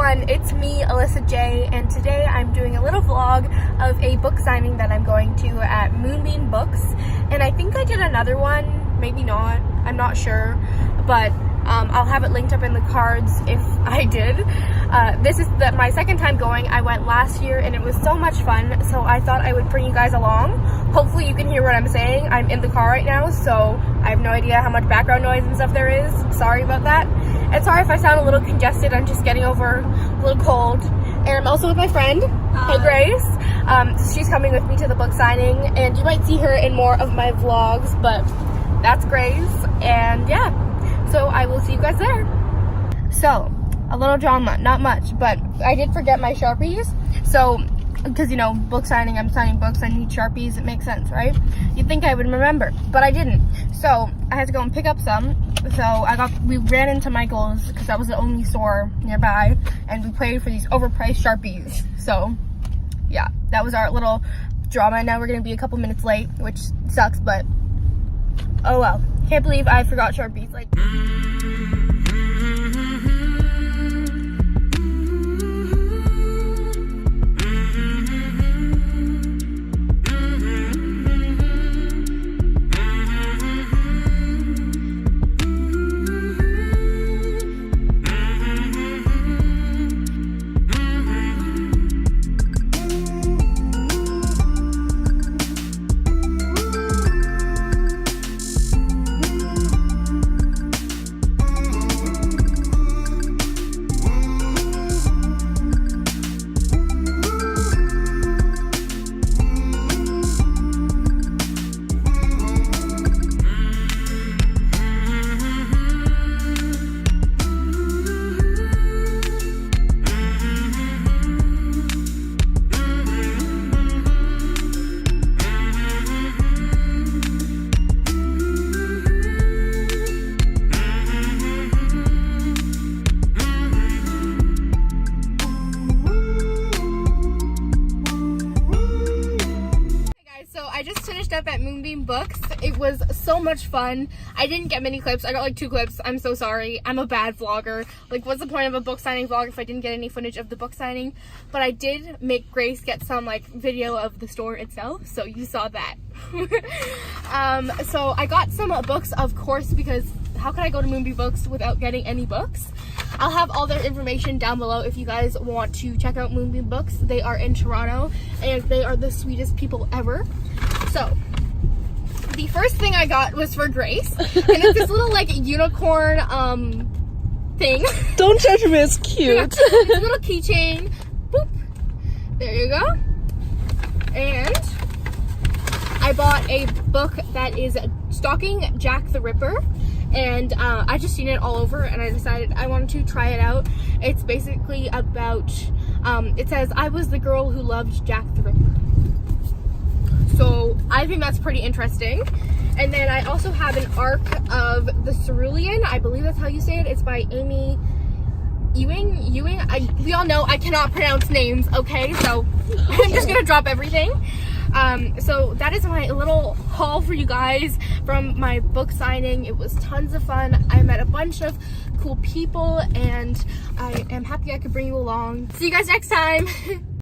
everyone, it's me, Alyssa J, and today I'm doing a little vlog of a book signing that I'm going to at Moonbeam Books. And I think I did another one, maybe not, I'm not sure, but I'll have it linked up in the cards if I did. This is my second time going. I went last year and it was so much fun, so I thought I would bring you guys along. Hopefully you can hear what I'm saying. I'm in the car right now, so I have no idea how much background noise and stuff there is. Sorry about that. And sorry if I sound a little congested. I'm just getting over a little cold. And I'm also with my friend, hey Grace. She's coming with me to the book signing, and you might see her in more of my vlogs, but that's Grace. And yeah. So I will see you guys there. So, a little drama, not much, but I did forget my Sharpies. So, because you know, book signing, I'm signing books, I need Sharpies, it makes sense, right? You'd think I would remember, but I didn't. So, I had to go and pick up some. So, we ran into Michael's, because that was the only store nearby, and we paid for these overpriced Sharpies. So, yeah, that was our little drama. Now we're going to be a couple minutes late, which sucks, but oh well. Can't believe I forgot Sharpies. Like, I just finished up at Moonbeam Books. It was so much fun. I didn't get many clips. I got like 2 clips. I'm so sorry. I'm a bad vlogger. Like, what's the point of a book signing vlog if I didn't get any footage of the book signing? But I did make Grace get some like video of the store itself, so you saw that. So I got some books, of course, because how could I go to Moonbeam Books without getting any books? I'll have all their information down below if you guys want to check out Moonbeam Books. They are in Toronto, and they are the sweetest people ever. So, the first thing I got was for Grace, and it's this little like unicorn thing. Don't judge me, it's cute. Yeah, it's a little keychain. Boop. There you go. And I bought a book that is Stalking Jack the Ripper. And I just seen it all over, and I decided I wanted to try it out. It's basically about, it says, I was the girl who loved Jack the Ripper. So I think that's pretty interesting. And then I also have an arc of the Cerulean. I believe that's how you say it. It's by Amy Ewing. We all know I cannot pronounce names, okay? So I'm just gonna drop everything. So that is my little haul for you guys from my book signing. It was tons of fun. I met a bunch of cool people, and I am happy I could bring you along. See you guys next time.